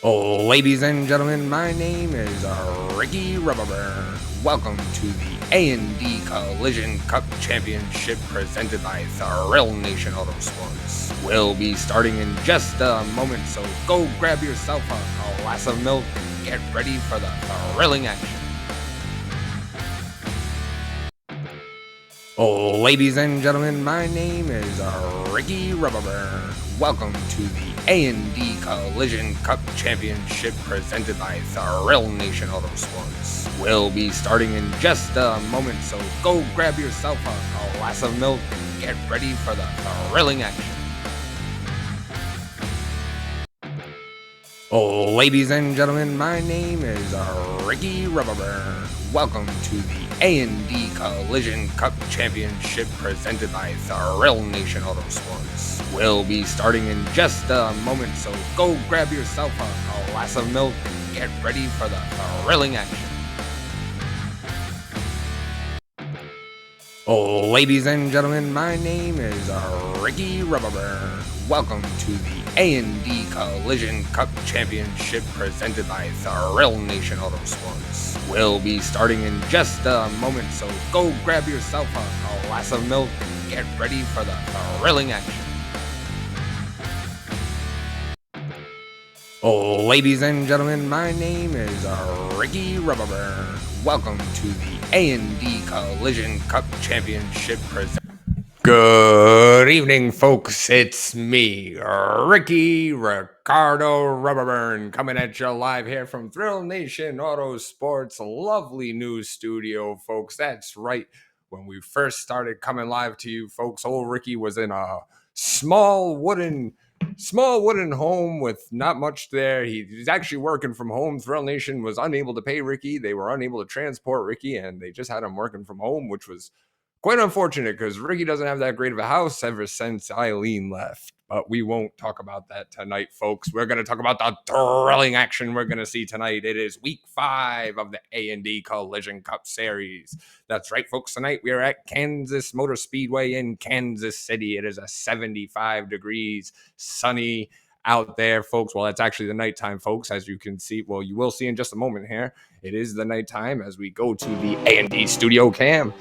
Oh, ladies and gentlemen, my name is Ricky Rubberburn. Welcome to the A&D Collision Cup Championship presented by Thrill Nation Autosports. We'll be starting in just a moment, so go grab yourself a glass of milk and get ready for the thrilling action. Oh, ladies and gentlemen, my name is Ricky Rubberburn. Welcome to the A&D Collision Cup Championship presented by Thrill Nation Autosports. We'll be starting in just a moment, so go grab yourself a glass of milk and get ready for the thrilling action. Oh, ladies and gentlemen, my name is Ricky Rubberburn. Welcome to the A&D Collision Cup Championship presented by Thrill Nation Autosports. We'll be starting in just a moment, so go grab yourself a glass of milk and get ready for the thrilling action. Oh, ladies and gentlemen, my name is Ricky Rubberburn. Welcome to the A&D Collision Cup Championship presented by Thrill Nation Autosports. We'll be starting in just a moment, so go grab yourself a glass of milk and get ready for the thrilling action. Oh, ladies and gentlemen, my name is Ricky Rubberburn. Welcome to the A&D Collision Cup Championship presented. Good evening, folks. It's me, Ricky Ricardo Rubberburn, coming at you live here from Thrill Nation Autosports' lovely news studio, folks. That's right. When we first started coming live to you, folks, old Ricky was in a small wooden home with not much there. He's actually working from home. Thrill Nation was unable to pay Ricky. They were unable to transport Ricky, and they just had him working from home, which was quite unfortunate because Ricky doesn't have that great of a house ever since Eileen left. But we won't talk about that tonight, folks. We're going to talk about the thrilling action we're going to see tonight. It is week 5 of the A&D Collision Cup Series. That's right, folks. Tonight we are at Kansas Motor Speedway in Kansas City. It is a 75 degrees sunny out there, folks. Well, it's actually the nighttime, folks, as you can see. Well, you will see in just a moment here. It is the nighttime as we go to the A&D studio cam.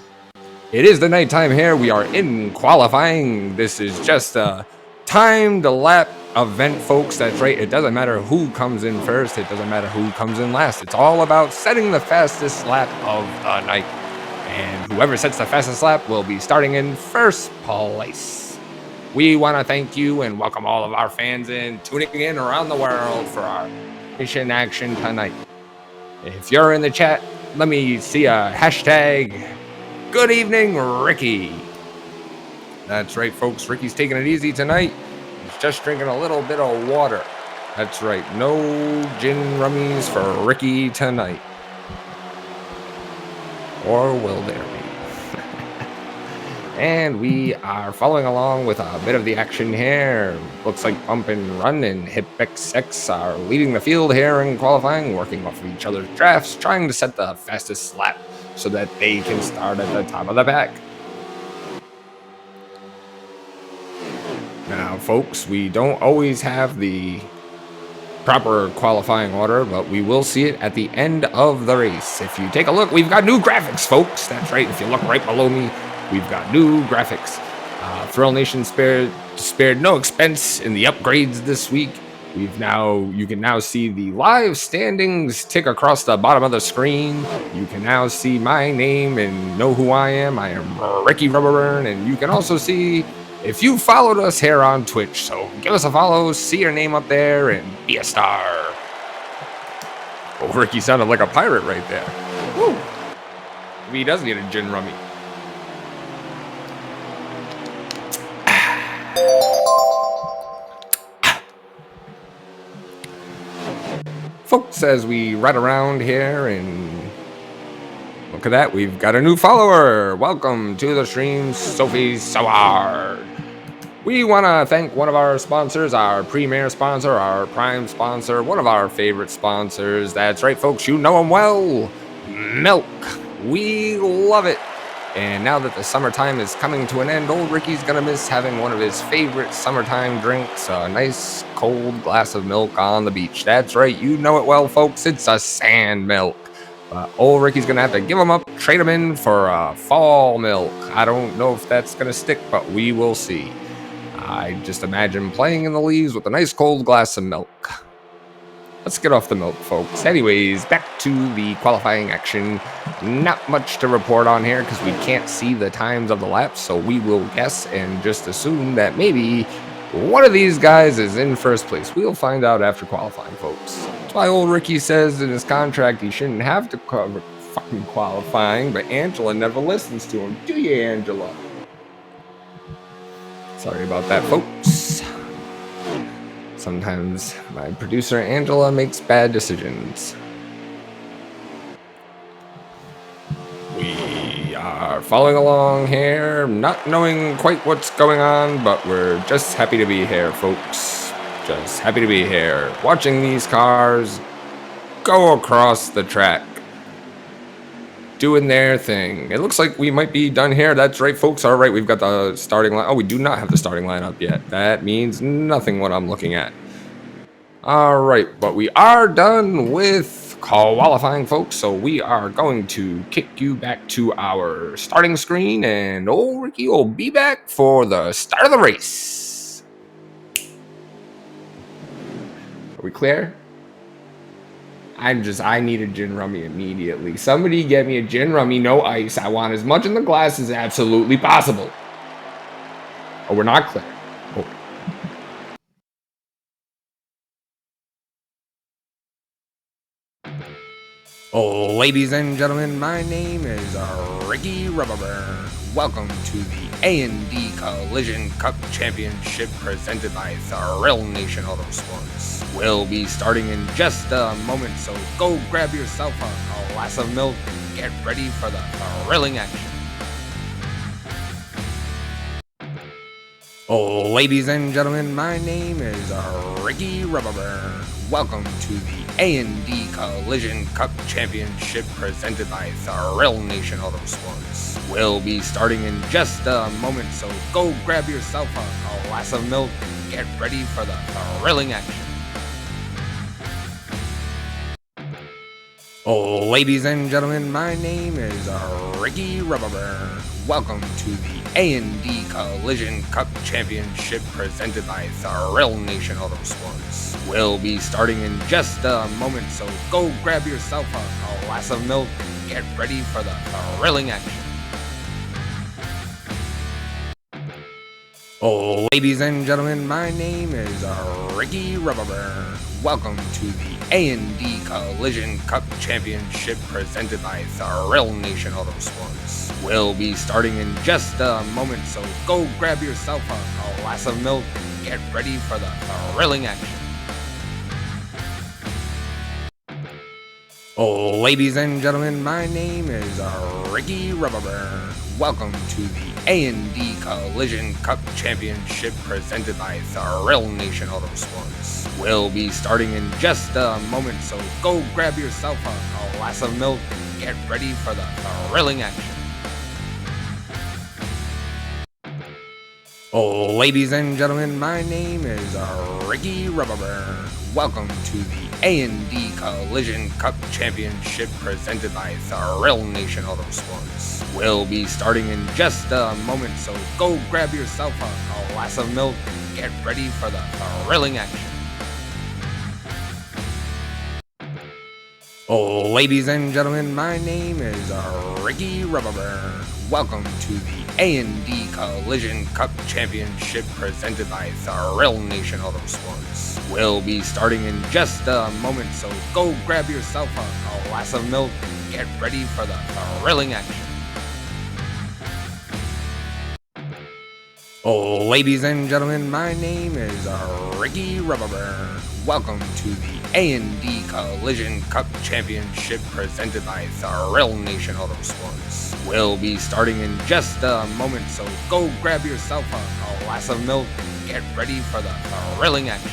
It is the nighttime here. We are in qualifying. This is just a timed lap event, folks. That's right. It doesn't matter who comes in first. It doesn't matter who comes in last. It's all about setting the fastest lap of the night. And whoever sets the fastest lap will be starting in first place. We want to thank you and welcome all of our fans in, tuning in around the world for our mission action tonight. If you're in the chat, let me see a hashtag Good evening, Ricky. That's right, folks. Ricky's taking it easy tonight. He's just drinking a little bit of water. That's right. No gin rummies for Ricky tonight. Or will there be? And we are following along with a bit of the action here. Looks like Bump and Run and Hip XX are leading the field here in qualifying, working off of each other's drafts, trying to set the fastest lap so that they can start at the top of the pack. Now, folks, we don't always have the proper qualifying order, but we will see it at the end of the race. If you take a look, we've got new graphics, folks. That's right. If you look right below me, we've got new graphics. Thrill Nation spared no expense in the upgrades this week. You can now see the live standings tick across the bottom of the screen. You can now see my name and know who I am. I am Ricky Rubberburn, and you can also see if you followed us here on Twitch. So give us a follow, see your name up there, and be a star. Oh, Ricky sounded like a pirate right there. Woo! Maybe he does need a gin rummy. Folks, as we ride around here and look at that, we've got a new follower. Welcome to the stream, Sophie Saward. We want to thank one of our sponsors, our premier sponsor, our prime sponsor, one of our favorite sponsors. That's right, folks, you know them well. Milk. We love it. And now that the summertime is coming to an end, old Ricky's gonna miss having one of his favorite summertime drinks, a nice cold glass of milk on the beach. That's right, you know it well, folks, it's a sand milk. But old Ricky's gonna have to give him up, trade him in for a fall milk. I don't know if that's gonna stick, but we will see. I just imagine playing in the leaves with a nice cold glass of milk. Let's get off the milk, folks. Anyways, back to the qualifying action. Not much to report on here because we can't see the times of the laps, so we will guess and just assume that maybe one of these guys is in first place. We'll find out after qualifying, folks. That's why old Ricky says in his contract he shouldn't have to cover fucking qualifying, but Angela never listens to him. Do you, Angela? Sorry about that, folks. Sometimes my producer Angela makes bad decisions. We are following along here, not knowing quite what's going on, but we're just happy to be here, folks. Just happy to be here, watching these cars go across the track, doing their thing. It looks like we might be done here. That's right, folks. All right, we've got the starting line. Oh, we do not have the starting line up yet. That means nothing what I'm looking at. All right, but we are done with qualifying, folks, so we are going to kick you back to our starting screen, and old Ricky will be back for the start of the race. Are we clear? I need a gin rummy immediately. Somebody get me a gin rummy, no ice. I want as much in the glass as absolutely possible. Oh, we're not clear. Oh, ladies and gentlemen, my name is Ricky Rubberburn. Welcome to the A&D Collision Cup Championship presented by Thrill Nation Autosports. We'll be starting in just a moment, so go grab yourself a glass of milk and get ready for the thrilling action. Oh, ladies and gentlemen, my name is Ricky Rubberburn. Welcome to the A&D Collision Cup Championship presented by Thrill Nation Autosports. We'll be starting in just a moment, so go grab yourself a glass of milk and get ready for the thrilling action. Oh, ladies and gentlemen, my name is Ricky Rubberburn. Welcome to the A&D Collision Cup Championship presented by Thrill Nation Autosports. We'll be starting in just a moment, so go grab yourself a glass of milk and get ready for the thrilling action. Oh, ladies and gentlemen, my name is Ricky Rubberburn. Welcome to the A&D Collision Cup Championship presented by Thrill Nation Autosports. We'll be starting in just a moment, so go grab yourself a glass of milk and get ready for the thrilling action. Oh, ladies and gentlemen, my name is Ricky Rubberburn. Welcome to the A&D Collision Cup Championship presented by Thrill Nation Autosports. We'll be starting in just a moment, so go grab yourself a glass of milk and get ready for the thrilling action. Oh, ladies and gentlemen, my name is Ricky Rubberburn. Welcome to the A&D Collision Cup Championship presented by Thrill Nation Autosports. We'll be starting in just a moment, so go grab yourself a glass of milk and get ready for the thrilling action. Oh, ladies and gentlemen, my name is Ricky Rubberburn. Welcome to the A&D Collision Cup Championship presented by Thrill Nation Autosports. We'll be starting in just a moment, so go grab yourself a glass of milk and get ready for the thrilling action. Oh, ladies and gentlemen, my name is Ricky Rubberburn. Welcome to the A&D Collision Cup Championship presented by Thrill Nation Autosports. We'll be starting in just a moment, so go grab yourself a glass of milk and get ready for the thrilling action.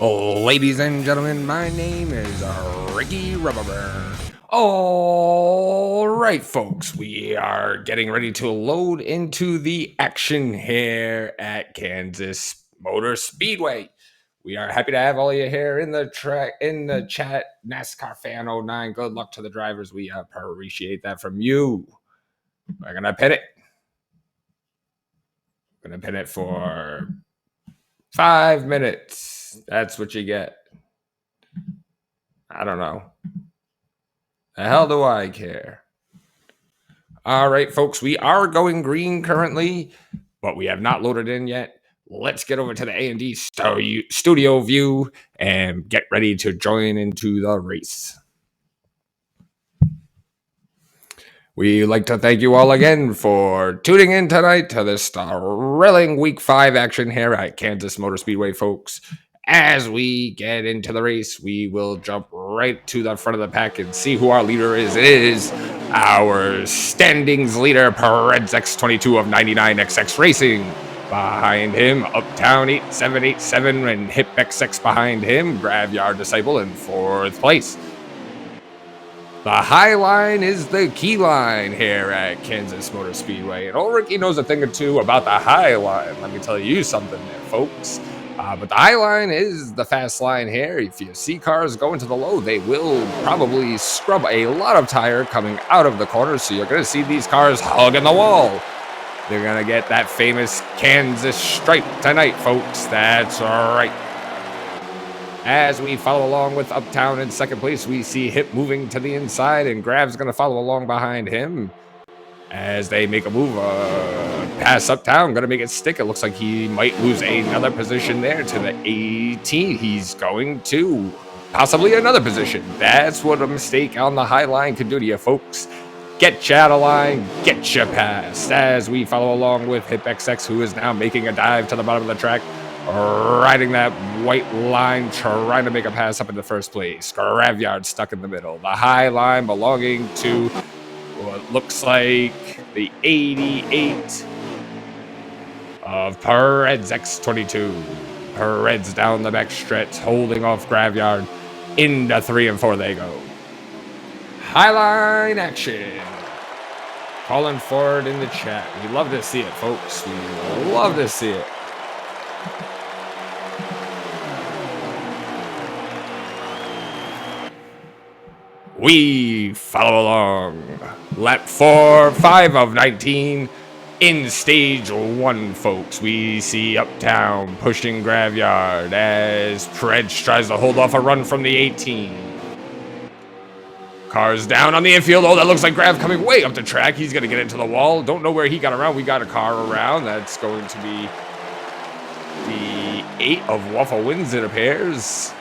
Oh, ladies and gentlemen, my name is Ricky Rubberburn. All right, folks, we are getting ready to load into the action here at Kansas Motor Speedway. We are happy to have all you here in the chat. NASCAR fan 09. Good luck to the drivers. We appreciate that from you. We're gonna pin it. Gonna pin it for 5 minutes. That's what you get. I don't know. The hell do I care? All right, folks, we are going green currently, but we have not loaded in yet. Let's get over to the A&D studio view and get ready to join into the race. We'd like to thank you all again for tuning in tonight to this thrilling Week 5 action here at Kansas Motor Speedway, folks. As we get into the race, we will jump right to the front of the pack and see who our leader is. It is our standings leader, Perez X22 of 99XX Racing. Behind him, Uptown 8787 and Hip XX behind him, Graveyard Disciple in 4th place. The high line is the key line here at Kansas Motor Speedway. And old Ricky knows a thing or two about the high line. Let me tell you something there, folks. But the high line is the fast line here. If you see cars going to the low, they will probably scrub a lot of tire coming out of the corner. So you're going to see these cars hugging the wall. They're going to get that famous Kansas stripe tonight, folks. That's right. As we follow along with Uptown in 2nd place, we see Hip moving to the inside, and Grav's going to follow along behind him as they make a move past Uptown. Going to make it stick. It looks like he might lose another position there to the 18. He's going to possibly another position. That's what a mistake on the high line can do to you, folks. Get you out of line, get you past. As we follow along with Hip XX, who is now making a dive to the bottom of the track, riding that white line, trying to make a pass up in the 1st place. Graveyard stuck in the middle. The high line belonging to what looks like the 88 of Perez X22. Perez down the back stretch, holding off Graveyard. Into 3 and 4 they go. High line action. Calling for it in the chat. We love to see it, folks. We love to see it. We follow along. Lap 5 of 19 in stage 1, folks. We see Uptown pushing Graveyard as Perez tries to hold off a run from the 18. Cars down on the infield. Oh, that looks like Grav coming way up the track. He's going to get into the wall. Don't know where he got around. We got a car around. That's going to be the 8 of Waffle Wins, it appears.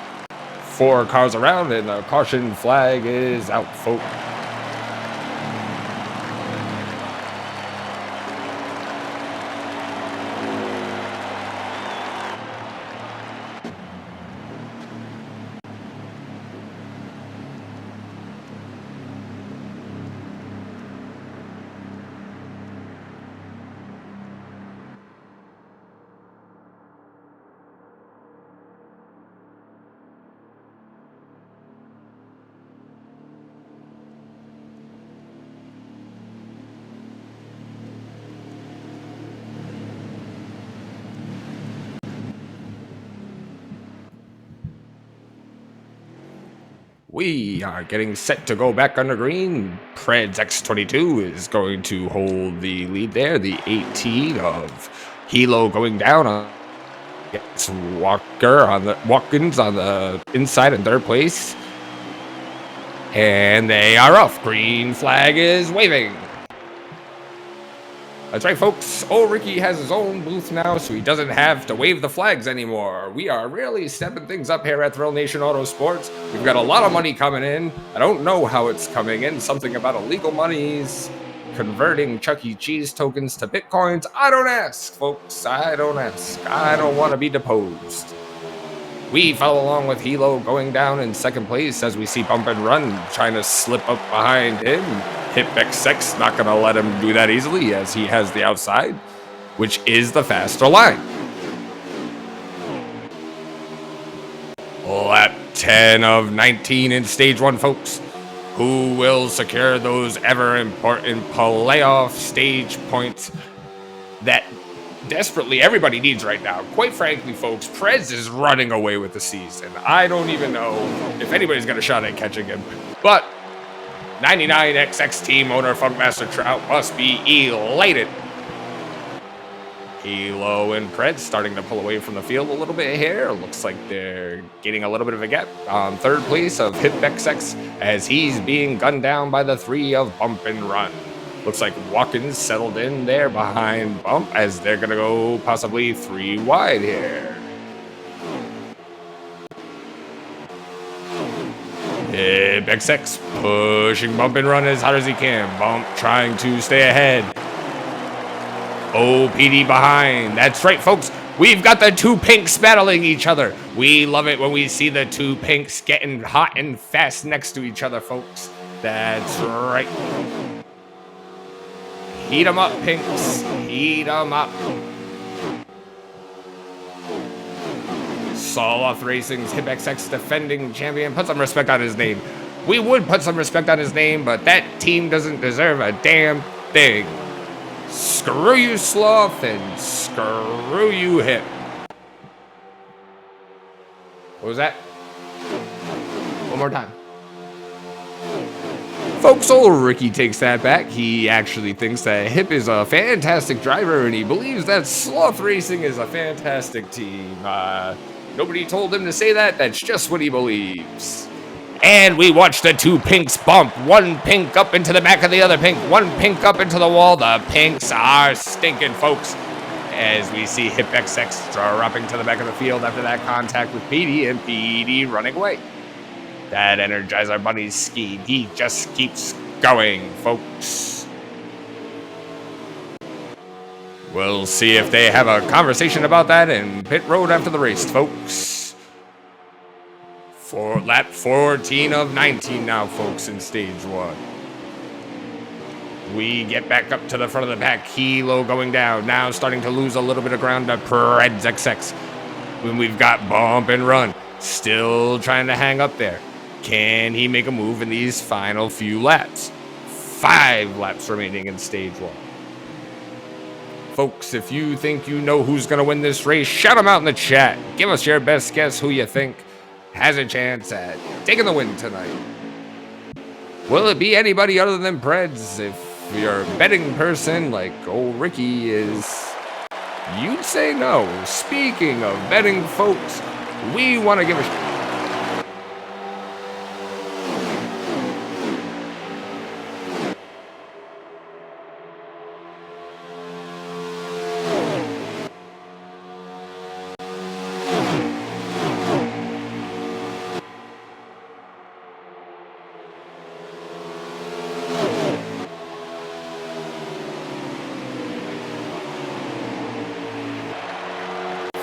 4 cars around, and the caution flag is out, folks. We are getting set to go back under green. Perez X22 is going to hold the lead there. The 18 of Hilo going down on Watkins on the inside in 3rd place. And they are off. Green flag is waving. That's right, folks. Old Ricky has his own booth now, so he doesn't have to wave the flags anymore. We are really stepping things up here at Thrill Nation Autosports. We've got a lot of money coming in. I don't know how it's coming in. Something about illegal monies, converting Chuck E. Cheese tokens to Bitcoins. I don't ask, folks. I don't ask. I don't want to be deposed. We follow along with Hilo going down in 2nd place as we see Bump and Run trying to slip up behind him. Hip XX not going to let him do that easily as he has the outside, which is the faster line. Lap 10 of 19 in stage 1, folks. who will secure those ever important playoff stage points that desperately everybody needs right now. Quite frankly, folks, Preds is running away with the season. I don't even know if anybody's got a shot at catching him, but 99XX team owner Funkmaster Trout must be elated. Hilo and Preds starting to pull away from the field a little bit here. Looks like they're getting a little bit of a gap. On third place of HipXX as he's being gunned down by the 3 of Bump and Run. Looks like Watkins settled in there behind Bump as they're going to go possibly 3 wide here. HipXX pushing Bump and Run as hard as he can. Bump trying to stay ahead. OPD behind. That's right, folks. We've got the 2 pinks battling each other. We love it when we see the 2 pinks getting hot and fast next to each other, folks. That's right. Heat 'em up, pinks. Heat 'em up. Soloth Racing's HipXX defending champion. Put some respect on his name. We would put some respect on his name, but that team doesn't deserve a damn thing. Screw you, Sloth, and screw you, Hip. What was that? One more time. Folks, old Ricky takes that back. He actually thinks that Hip is a fantastic driver, and he believes that Sloth Racing is a fantastic team. Nobody told him to say that. That's just what he believes. And we watch the 2 pinks bump. 1 pink up into the back of the other pink. 1 pink up into the wall. The pinks are stinking, folks. As we see HipXX dropping to the back of the field after that contact with PD, and PD running away. That Energizer Bunny's scheme. He just keeps going, folks. We'll see if they have a conversation about that in pit road after the race, folks. For lap 14 of 19 now, folks, in stage 1. We get back up to the front of the pack. Hilo going down. Now starting to lose a little bit of ground to Preds XX. When we've got Bump and Run. Still trying to hang up there. Can he make a move in these final few laps? 5 laps remaining in stage 1. Folks, if you think you know who's going to win this race, shout them out in the chat. Give us your best guess who you think has a chance at taking the win tonight. Will it be anybody other than Preds? If you're a betting person like old Ricky is, you'd say no. Speaking of betting, folks, we want to give a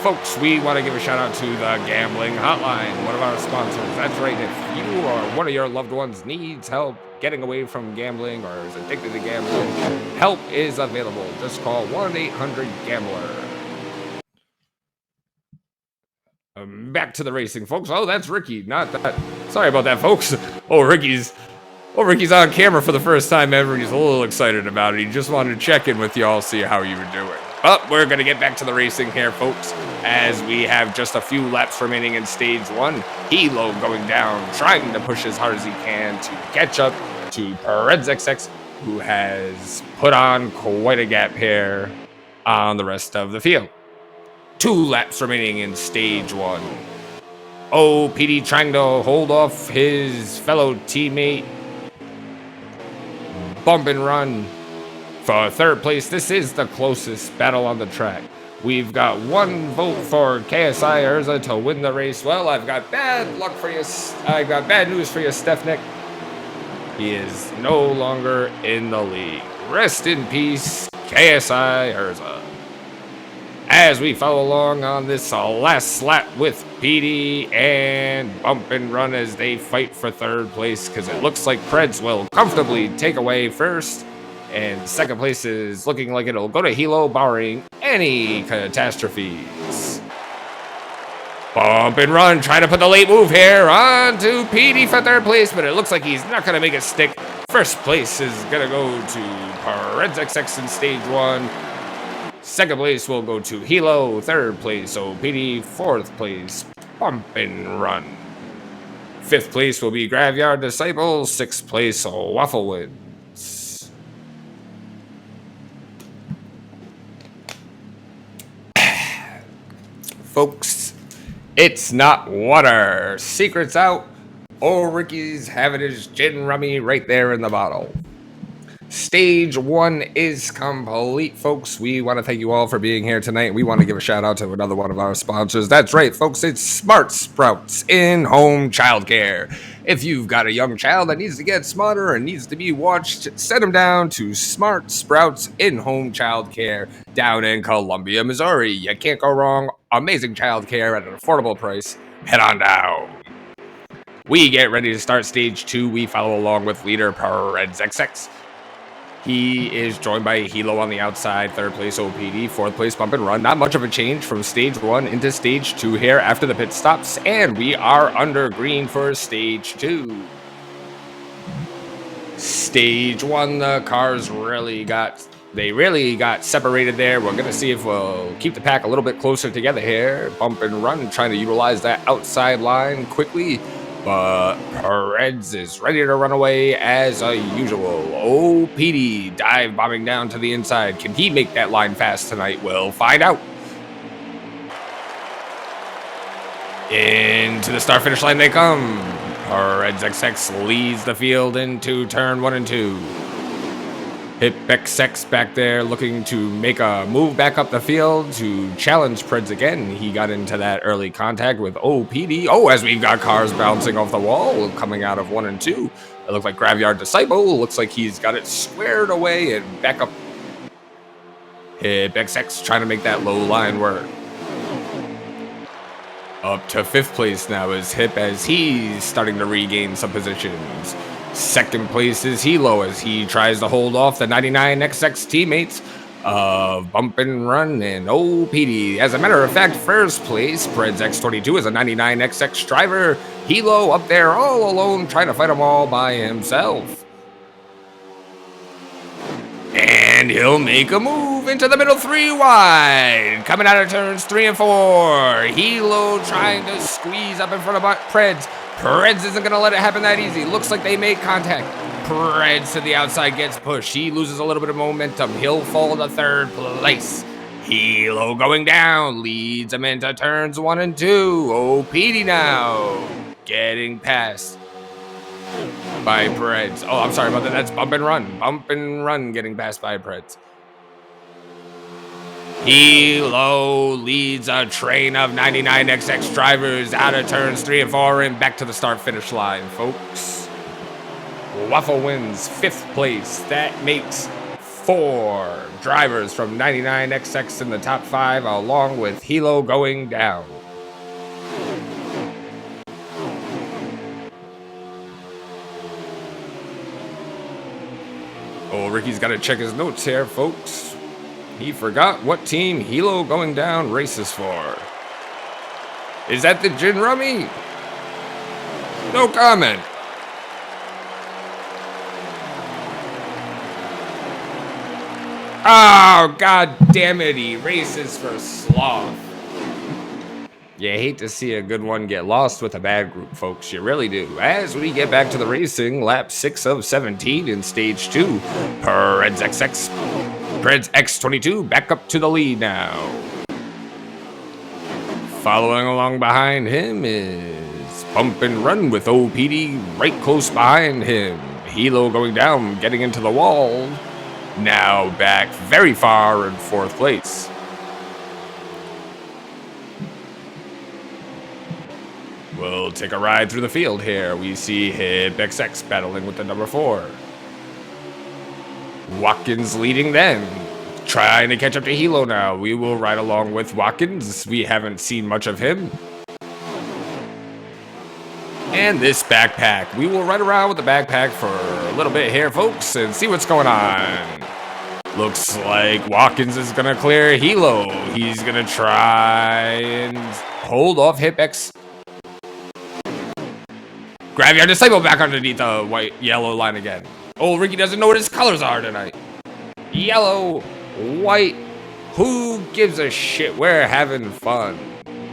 folks, we want to give a shout out to the Gambling Hotline, one of our sponsors. That's right, if you or one of your loved ones needs help getting away from gambling or is addicted to gambling, help is available. Just call 1-800-GAMBLER. Back to the racing, folks. Oh, that's Ricky, not that. Sorry about that, folks. Ricky's on camera for the first time ever, and he's a little excited about it. He just wanted to check in with y'all, see how you were doing. But we're going to get back to the racing here, folks, as we have just a few laps remaining in stage 1. Hilo going down, trying to push as hard as he can to catch up to Preds XX, who has put on quite a gap here on the rest of the field. 2 laps remaining in stage 1. PD trying to hold off his fellow teammate. Bump and Run for third place. This is the closest battle on the track. We've got 1 vote for KSI Urza to win the race. Well, I've got bad luck for you. I've got bad news for you, Stefnik. He is no longer in the league. Rest in peace, KSI Urza. As we follow along on this last lap with PD and Bump and Run as they fight for third place, because it looks like Preds will comfortably take away first. And second place is looking like it'll go to Hilo, barring any catastrophes. Bump and run, trying to put the late move here on to PD for third place, but it looks like he's not going to make it stick. First place is going to go to Perez XX in stage 1. Second place will go to Hilo. Third place, OPD. Fourth place, Bump and Run. Fifth place will be Graveyard Disciple. Sixth place, Waffle Wins. Folks, it's not water. Secret's out. Old Ricky's having his gin rummy right there in the bottle. Stage 1 is complete, folks. We want to thank you all for being here tonight. We want to give a shout out to another one of our sponsors. That's right, folks. It's Smart Sprouts in-home childcare. If you've got a young child that needs to get smarter and needs to be watched, send them down to Smart Sprouts in-home childcare down in Columbia, Missouri. You can't go wrong. Amazing childcare at an affordable price. Head on down. We get ready to start stage 2. We follow along with leader Perez XX. He is joined by Hilo on the outside, third place OPD, fourth place Bump and Run. Not much of a change from stage 1 into stage 2 here after the pit stops, and we are under green for stage 2. Stage 1, the cars really got separated there. We're going to see if we'll keep the pack a little bit closer together here. Bump and Run trying to utilize that outside line quickly. But Perez is ready to run away as usual. OPD dive bombing down to the inside. Can he make that line fast tonight? We'll find out. Into the start finish line they come. Perez XX leads the field into turn 1 and 2. Hip XX back there looking to make a move back up the field to challenge Preds again. He got into that early contact with OPD. Oh, as we've got cars bouncing off the wall coming out of 1 and 2. It looks like Graveyard Disciple. Looks like he's got it squared away and back up. Hip XX trying to make that low line work. Up to 5th place now is Hip as he's starting to regain some positions. Second place is Hilo as he tries to hold off the 99XX teammates of Bump and Run and OPD. As a matter of fact, first place, Preds X22 is a 99XX driver. Hilo up there all alone trying to fight them all by himself. And he'll make a move into the middle 3 wide. Coming out of turns 3 and 4. Hilo trying to squeeze up in front of Preds. Perez isn't going to let it happen that easy. Looks like they made contact. Perez to the outside gets pushed. He loses a little bit of momentum. He'll fall to 3rd place. Hilo going down. Leads him into turns 1 and 2. OPD now. Getting past by Perez. Oh, I'm sorry about that. That's Bump and Run. Bump and Run getting passed by Perez. Hilo leads a train of 99XX drivers out of turns 3 and 4 and back to the start-finish line, folks. Waffle wins 5th place. That makes 4 drivers from 99XX in the top 5, along with Hilo going down. Oh, Ricky's got to check his notes here, folks. He forgot what team Hilo going down races for. Is that the Gin Rummy? No comment. Oh, god damn it, he races for Sloth. You hate to see a good one get lost with a bad group, folks. You really do. As we get back to the racing, lap 6 of 17 in stage 2. Perez XX. Preds X22 back up to the lead now. Following along behind him is Bump and Run with OPD right close behind him. Hilo going down, getting into the wall. Now back very far in 4th place. We'll take a ride through the field here. We see Hip XX battling with the number 4. Watkins leading then. Trying to catch up to Hilo now. We will ride along with Watkins. We haven't seen much of him. And this backpack. We will ride around with the backpack for a little bit here, folks, and see what's going on. Looks like Watkins is going to clear Hilo. He's going to try and hold off Hip X. Graveyard Disciple back underneath the yellow line again. Oh, Ricky doesn't know what his colors are tonight. Yellow, white. Who gives a shit? We're having fun.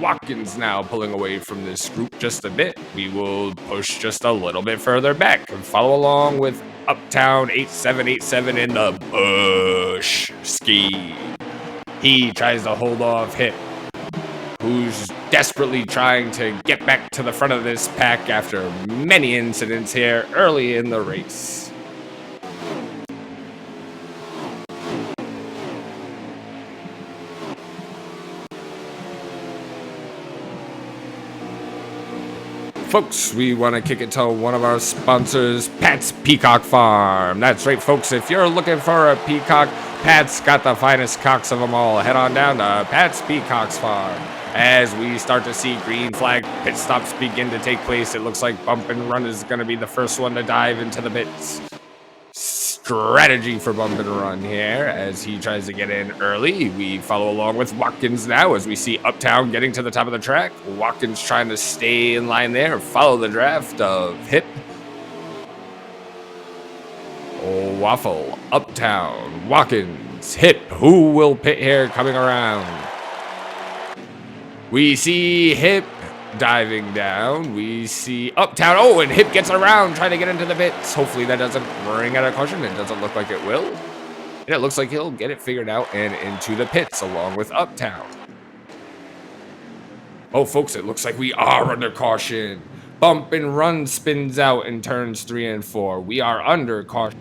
Watkins now pulling away from this group just a bit. We will push just a little bit further back and follow along with Uptown 8787 in the bush ski. He tries to hold off Hip, who's desperately trying to get back to the front of this pack after many incidents here early in the race. Folks, we want to kick it to one of our sponsors, Pat's Peacock Farm. That's right, folks. If you're looking for a peacock, Pat's got the finest cocks of them all. Head on down to Pat's Peacock's Farm. As we start to see green flag pit stops begin to take place, it looks like Bump and Run is going to be the first one to dive into the pits. Strategy for Bump and Run here as he tries to get in early. We follow along with Watkins now as we see Uptown getting to the top of the track. Watkins trying to stay in line there, follow the draft of Hip. Waffle, Uptown, Watkins, Hip. Who will pit here coming around? We see Hip diving down. We see Uptown. Oh, and Hip gets around trying to get into the pits. Hopefully that doesn't bring out a caution. It doesn't look like it will. And it looks like he'll get it figured out and into the pits along with Uptown. Oh, folks, it looks like we are under caution. Bump and Run spins out in turns 3 and 4. We are under caution.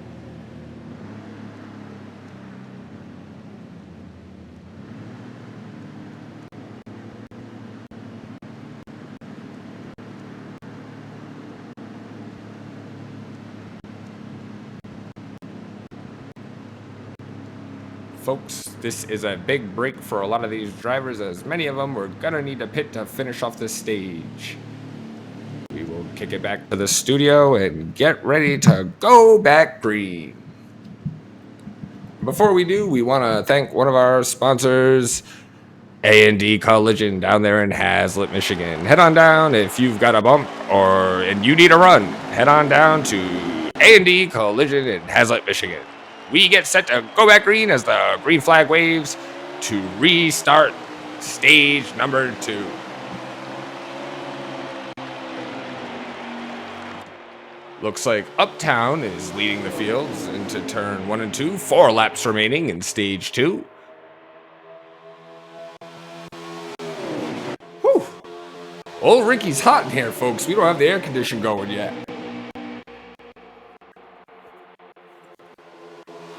Folks, this is a big break for a lot of these drivers, as many of them were gonna need to pit to finish off this stage. We will kick it back to the studio and get ready to go back green. Before we do, we want to thank one of our sponsors, A&D Collision, down there in Hazlet, Michigan. Head on down if you've got a bump and you need a run. Head on down to A&D Collision in Hazlet, Michigan. We get set to go back green as the green flag waves to restart stage number 2. Looks like Uptown is leading the fields into turn 1 and 2. 4 laps remaining in stage 2. Whew. Old Ricky's hot in here, folks. We don't have the air condition going yet.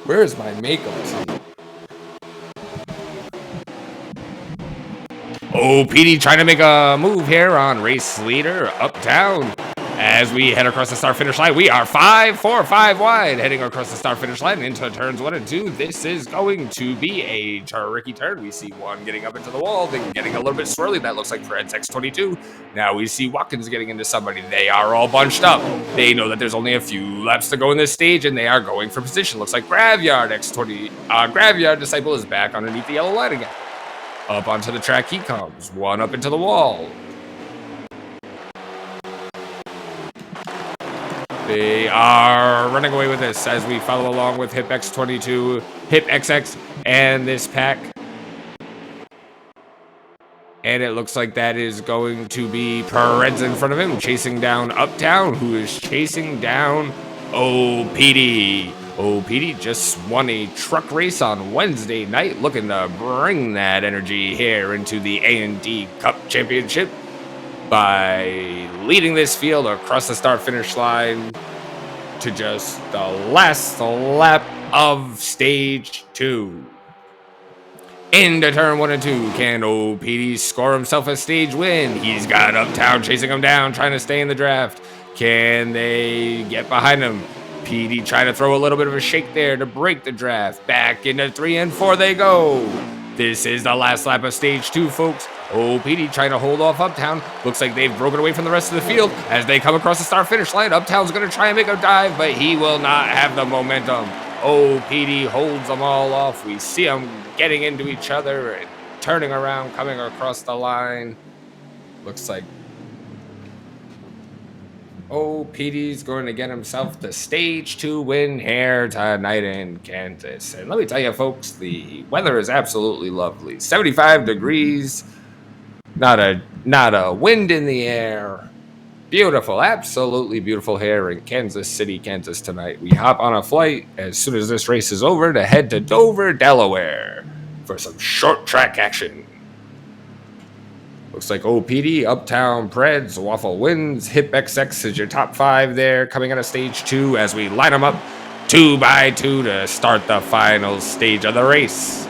Where is my makeup team? Oh, Petey trying to make a move here on race leader Uptown. As we head across the start finish line, we are 5 wide heading across the start finish line into turns 1 and 2. This is going to be a tricky turn. We see one getting up into the wall, then getting a little bit swirly. That looks like Fred's X22. Now we see Watkins getting into somebody. They are all bunched up. They know that there's only a few laps to go in this stage, and they are going for position. Looks like Graveyard Disciple is back underneath the yellow line again. Up onto the track he comes. One up into the wall. They are running away with this as we follow along with Hip X22, Hip XX, and this pack. And it looks like that is going to be Perez in front of him, chasing down Uptown, who is chasing down OPD. OPD just won a truck race on Wednesday night, looking to bring that energy here into the A&D Cup Championship by leading this field across the start-finish line to just the last lap of stage 2. Into turn 1 and 2, can OPD score himself a stage win? He's got Uptown chasing him down, trying to stay in the draft. Can they get behind him? PD trying to throw a little bit of a shake there to break the draft. Back into 3 and 4 they go. This is the last lap of stage 2, folks. OPD trying to hold off Uptown. Looks like they've broken away from the rest of the field as they come across the start-finish line. Uptown's going to try and make a dive, but he will not have the momentum. OPD holds them all off. We see them getting into each other and turning around, coming across the line. Looks like OPD's going to get himself the stage 2 win here tonight in Kansas. And let me tell you, folks, the weather is absolutely lovely. 75 degrees, not a wind in the air. Beautiful, absolutely beautiful here in Kansas City, Kansas tonight. We hop on a flight as soon as this race is over to head to Dover, Delaware for some short track action. Looks like OPD, Uptown Preds, Waffle Wins, Hip XX is your top 5 there, coming out of stage 2 as we line them up 2 by 2 to start the final stage of the race.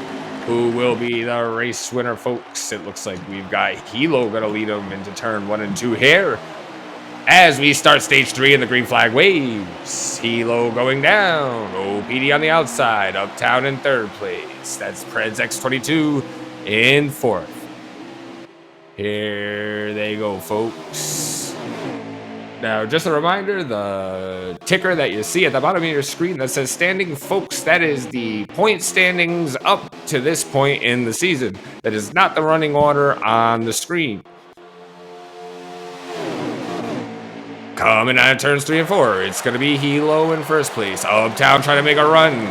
Who will be the race winner, folks? It looks like we've got Hilo going to lead them into turn 1 and 2 here. As we start stage 3 and the green flag waves, Hilo going down, OPD on the outside, Uptown in 3rd place. That's Preds X22 in 4th. Here they go, folks. Now, just a reminder, the ticker that you see at the bottom of your screen that says standing, folks, that is the point standings up to this point in the season. That is not the running order on the screen. Coming out of turns 3 and 4, it's going to be Hilo in 1st place. Uptown trying to make a run.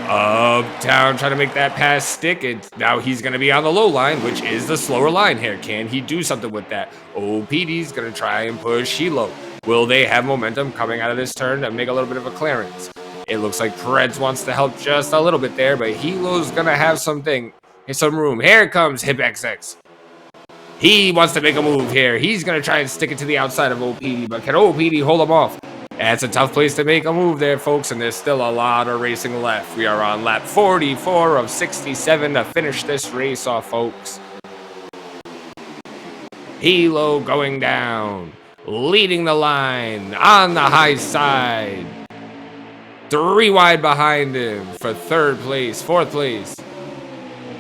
Uptown trying to make that pass stick. Now he's going to be on the low line, which is the slower line here. Can he do something with that? OPD's going to try and push Hilo. Will they have momentum coming out of this turn to make a little bit of a clearance? It looks like Preds wants to help just a little bit there, but Hilo's going to have some room. Here comes Hip XX. He wants to make a move here. He's going to try and stick it to the outside of OPD, but can OPD hold him off? That's a tough place to make a move there, folks, and there's still a lot of racing left. We are on lap 44 of 67 to finish this race off, folks. Hilo going down, leading the line on the high side. 3 wide behind him for 3rd place, 4th place.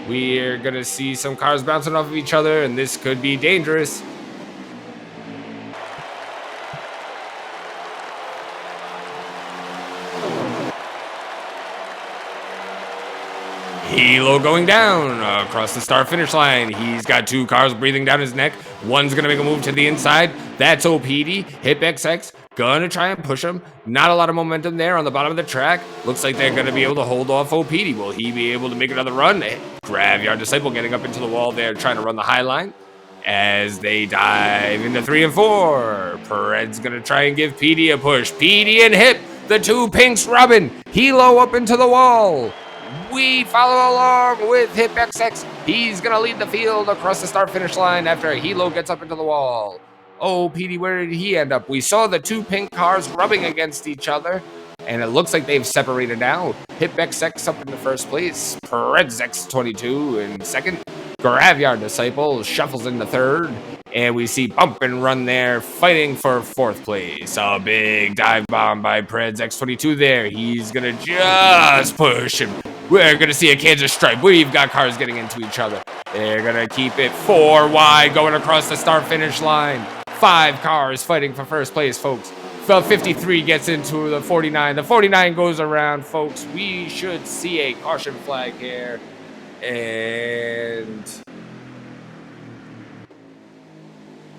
We're going to see some cars bouncing off of each other, and this could be dangerous. Hilo going down across the start-finish line. He's got 2 cars breathing down his neck. One's going to make a move to the inside. That's OPD. Hip XX going to try and push him. Not a lot of momentum there on the bottom of the track. Looks like they're going to be able to hold off OPD. Will he be able to make another run? Graveyard Disciple getting up into the wall there, trying to run the high line. As they dive into 3 and 4. Pered's going to try and give PD a push. PD and Hip, the 2 pinks rubbing. Hilo up into the wall. We follow along with Hip XX. He's going to lead the field across the start-finish line after Hilo gets up into the wall. Oh, PD, where did he end up? We saw the 2 pink cars rubbing against each other, and it looks like they've separated now. Hip XX up into 1st place. Preds X22 in 2nd. Graveyard Disciple shuffles into 3rd. And we see Bump and Run there fighting for 4th place. A big dive bomb by Preds X22 there. He's going to just push him. We're going to see a Kansas stripe. We've got cars getting into each other. They're going to keep it 4 wide going across the start-finish line. 5 cars fighting for 1st place, folks. 53 gets into the 49. The 49 goes around, folks. We should see a caution flag here. And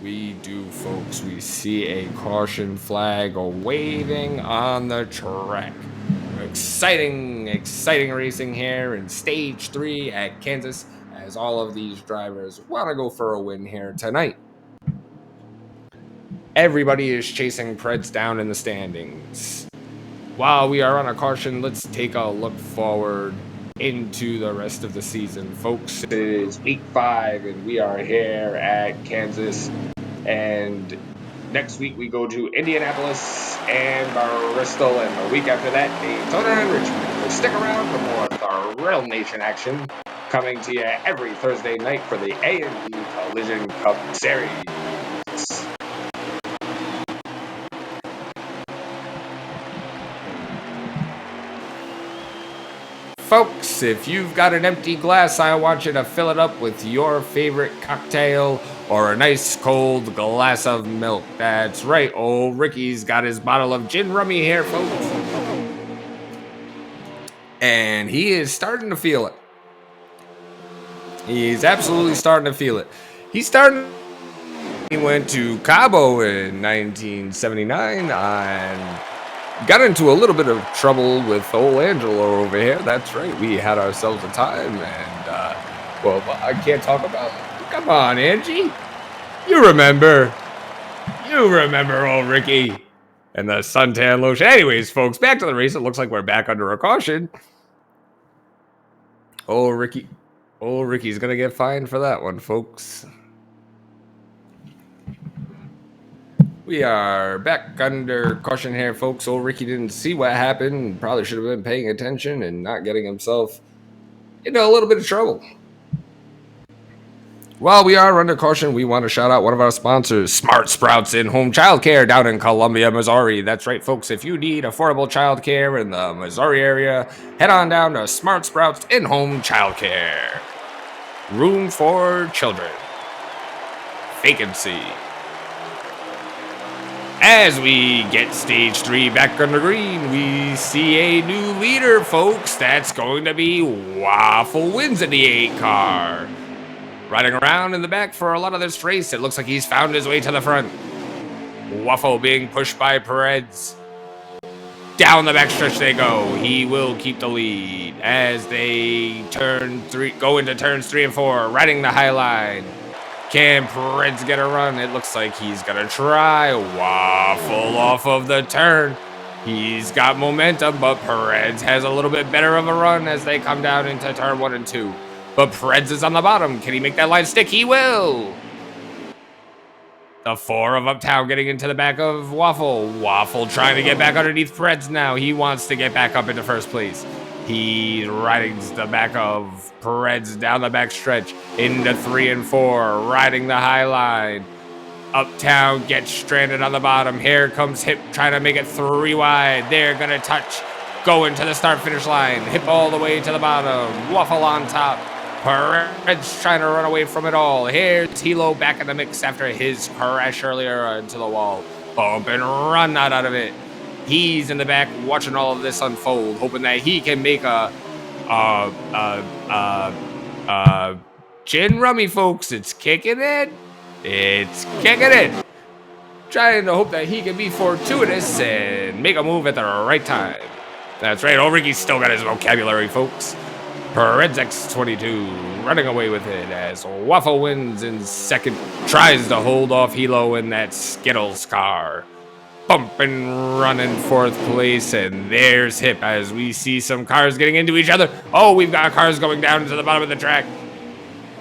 we do, folks. We see a caution flag waving on the track. Exciting racing here in stage 3 at Kansas, as all of these drivers want to go for a win here tonight. Everybody is chasing Preds down in the standings. While we are on a caution, let's take a look forward into the rest of the season, folks. It is week 5, and we are here at Kansas. And next week we go to Indianapolis and Bristol, and the week after that, Daytona and Richmond. So stick around for more Thrill Nation action coming to you every Thursday night for the A&D Collision Cup Series. Folks, if you've got an empty glass, I want you to fill it up with your favorite cocktail or a nice cold glass of milk. That's right, old Ricky's got his bottle of gin rummy here, folks. And he is starting to feel it. He's absolutely starting to feel it. He's starting He went to Cabo in 1979 and got into a little bit of trouble with old Angelo over here. That's right. We had ourselves a time, and well, I can't talk about it. Come on, Angie. You remember old Ricky and the suntan lotion. Anyways, folks, back to the race. It looks like we're back under a caution. Old Ricky's gonna get fined for that one, folks. We are back under caution here, folks. Old Ricky didn't see what happened. Probably should have been paying attention and not getting himself into a little bit of trouble. While we are under caution, we want to shout out one of our sponsors, Smart Sprouts In-Home Childcare down in Columbia, Missouri. That's right, folks. If you need affordable childcare in the Missouri area, head on down to Smart Sprouts In-Home Childcare. Room for children. Vacancy. As we get stage 3 back under green, we see a new leader, folks. That's going to be Waffle Wins in the 8 car. Riding around in the back for a lot of this race, it looks like he's found his way to the front. Waffle being pushed by Perez. Down the backstretch they go. He will keep the lead as they go into turns 3 and 4, riding the high line. Can Perez get a run? It looks like he's gonna try. Waffle off of the turn. He's got momentum, but Perez has a little bit better of a run as they come down into turn 1 and 2. But Perez is on the bottom. Can he make that line stick? He will. The 4 of Uptown getting into the back of Waffle. Waffle trying to get back underneath Perez now. He wants to get back up into first place. He rides the back of Perez down the back stretch into 3 and 4, riding the high line. Uptown gets stranded on the bottom. Here comes Hip trying to make it 3 wide. They're going to touch. Going to the start-finish line. Hip all the way to the bottom. Waffle on top. Perez trying to run away from it all. Here's Hilo back in the mix after his crash earlier into the wall. Bump and run not out of it. He's in the back watching all of this unfold, hoping that he can make a gin rummy, folks. It's kicking in. It's kicking in. Trying to hope that he can be fortuitous and make a move at the right time. That's right. Old Ricky's still got his vocabulary, folks. Perez X22 running away with it as Waffle Wins in second. Tries to hold off Hilo in that Skittles car. Bump and run in 4th place, and there's Hip as we see some cars getting into each other. Oh, we've got cars going down to the bottom of the track.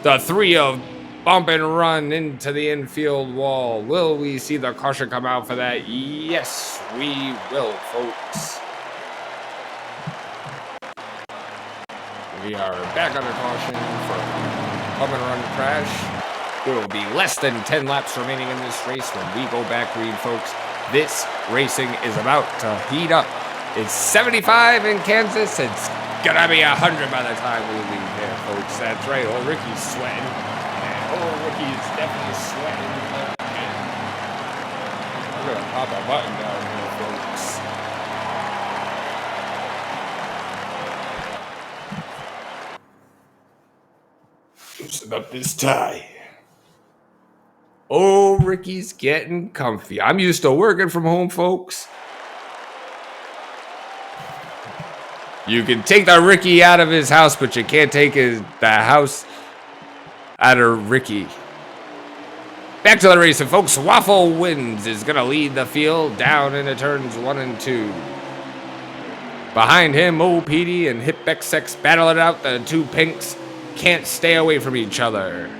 The 3 of Bump and Run into the infield wall. Will we see the caution come out for that? Yes, we will, folks. We are back under caution for Bump and Run crash. There will be less than 10 laps remaining in this race when we go back green, folks. This racing is about to heat up. It's 75 in Kansas. It's gonna be 100 by the time we leave here, folks. That's right. Old Ricky's sweating. And old Ricky's definitely sweating. We're gonna pop a button down here, folks. Loosen up this tie. Oh, Ricky's getting comfy. I'm used to working from home, folks. You can take the Ricky out of his house, but you can't take the house out of Ricky. Back to the racing, folks. Waffle Wins is going to lead the field down into turns 1 and 2. Behind him, OPD and Hip XX battle it out. The 2 pinks can't stay away from each other.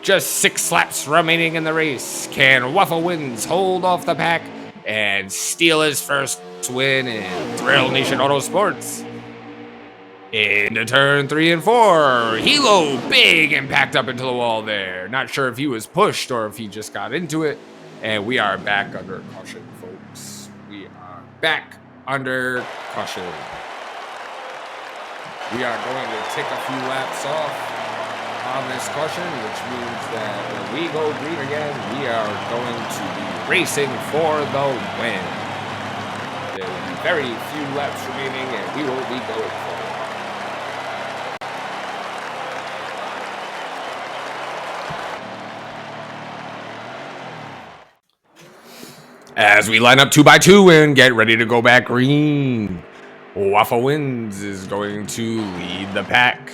Just 6 laps remaining in the race. Can Waffle Wins hold off the pack and steal his first win in Thrill Nation Autosports? Into turn 3 and 4. Hilo, big impact up into the wall there. Not sure if he was pushed or if he just got into it. And we are back under caution, folks. We are back under caution. We are going to take a few laps off on this caution, which means that when we go green again, we are going to be racing for the win. There will be very few laps remaining, and we will be going for it. As we line up 2x2 and get ready to go back green, Waffle Wins is going to lead the pack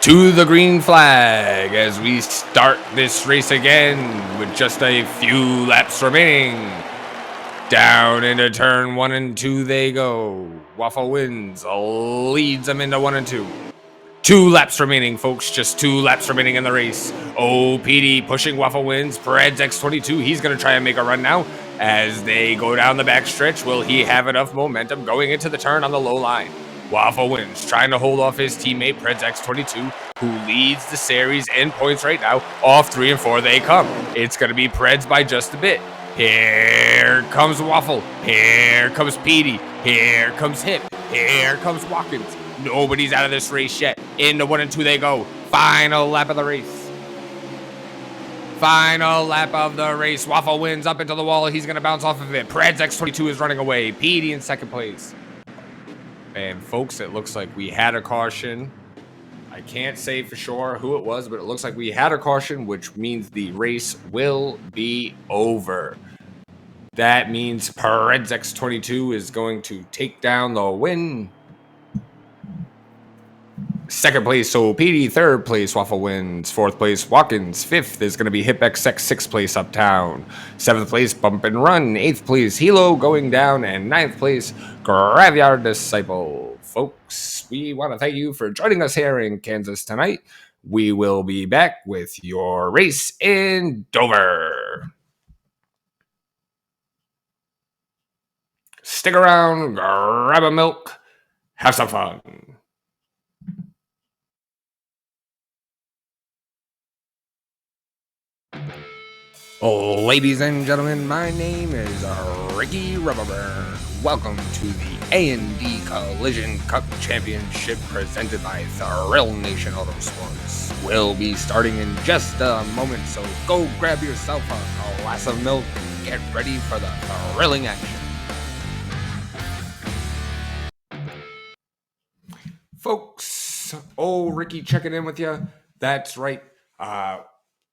to the green flag as we start this race again with just a few laps remaining. Down into turn 1 and 2 they go. Waffle Wins leads them into 1 and 2. 2 laps remaining, folks. Just 2 laps remaining in the race. OPD pushing Waffle Wins. Perez X22, he's going to try and make a run now. As they go down the back stretch, will he have enough momentum going into the turn on the low line? Waffle Wins trying to hold off his teammate, Perez X22, who leads the series in points right now. Off 3 and 4 they come. It's going to be Perez by just a bit. Here comes Waffle. Here comes Petey. Here comes Hip. Here comes Watkins. Nobody's out of this race yet. Into 1 and 2 they go. Final lap of the race. Final lap of the race. Waffle Wins up into the wall. He's going to bounce off of it. Perez X22 is running away. Petey in second place. And folks, it looks like we had a caution. I can't say for sure who it was, but it looks like we had a caution, which means the race will be over. That means Perez X22 is going to take down the win. Second place, so PD. Third place, Waffle Wins. Fourth place, Watkins. Fifth is going to be HipXX. Sixth place, Uptown. Seventh place, Bump and Run. Eighth place, Hilo going down. And ninth place, Graveyard Disciple. Folks, we want to thank you for joining us here in Kansas tonight. We will be back with your race in Dover. Stick around, grab a milk, have some fun. Ladies and gentlemen, my name is Ricky Rubberburn. Welcome to the A&D Collision Cup Championship presented by Thrill Nation Autosports. We'll be starting in just a moment, so go grab yourself a glass of milk and get ready for the thrilling action. Folks, Ricky checking in with you. That's right.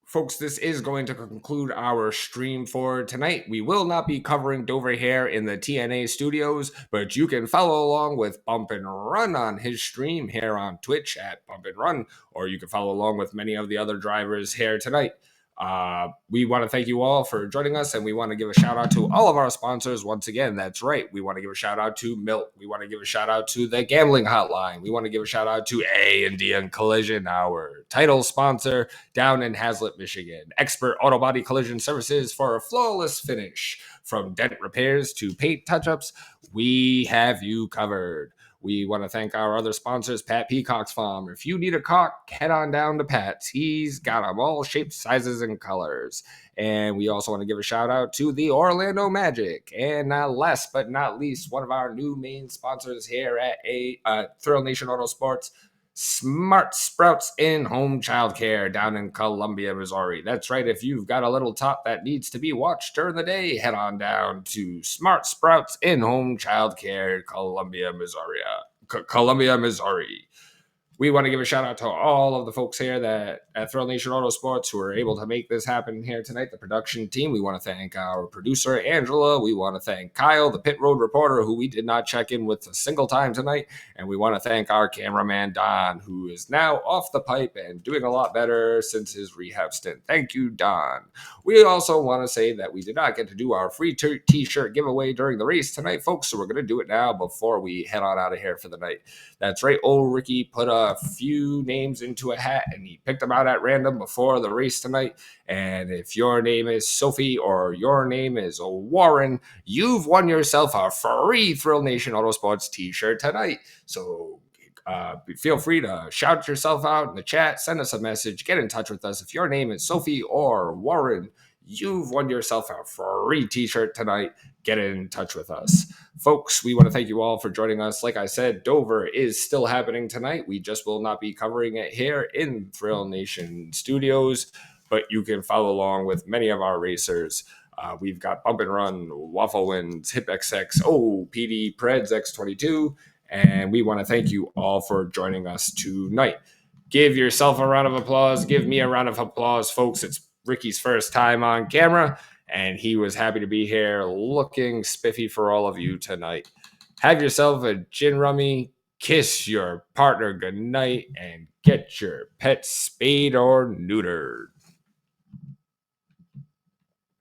Folks, this is going to conclude our stream for tonight. We will not be covering Dover here in the TNA studios, but you can follow along with Bump and Run on his stream here on Twitch at Bump and Run, or you can follow along with many of the other drivers here tonight. We want to thank you all for joining us, and we want to give a shout out to all of our sponsors once again. That's right. We want to give a shout out to Milk. We want to give a shout out to the Gambling Hotline. We want to give a shout out to A&D and Collision, our title sponsor down in Hazlet, Michigan. Expert auto body collision services for a flawless finish. From dent repairs to paint touch-ups, we have you covered. We want to thank our other sponsors, Pat Peacock's Farm. If you need a cock, head on down to Pat's. He's got them all shapes, sizes, and colors. And we also want to give a shout out to the Orlando Magic. And last but not least, one of our new main sponsors here at Thrill Nation Autosports, Smart Sprouts In-Home Childcare down in Columbia, Missouri. That's right. If you've got a little tot that needs to be watched during the day, head on down to Smart Sprouts In-Home Childcare, Columbia, Missouri. We want to give a shout out to all of the folks here that at Thrill Nation Autosports who were able to make this happen here tonight. The production team. We want to thank our producer, Angela. We want to thank Kyle, the pit road reporter, who we did not check in with a single time tonight. And we want to thank our cameraman, Don, who is now off the pipe and doing a lot better since his rehab stint. Thank you, Don. We also want to say that we did not get to do our free t-shirt giveaway during the race tonight, folks. So we're going to do it now before we head on out of here for the night. That's right. Old Ricky put a few names into a hat and he picked them out at random before the race tonight. And if your name is Sophie or your name is Warren, you've won yourself a free Thrill Nation Autosports t-shirt tonight. So feel free to shout yourself out in the chat, send us a message, get in touch with us. If your name is Sophie or Warren, you've won yourself a free t-shirt tonight. Get in touch with us. Folks, we want to thank you all for joining us. Like I said, Dover is still happening tonight. We just will not be covering it here in Thrill Nation Studios, but you can follow along with many of our racers. We've got Bump and Run, Waffle Wins, HipXX, PD, Preds X22, and we want to thank you all for joining us tonight. Give yourself a round of applause. Give me a round of applause, folks. It's Ricky's first time on camera. and he was happy to be here looking spiffy for all of you tonight. Have yourself a gin rummy, kiss your partner goodnight, and get your pet spayed or neutered.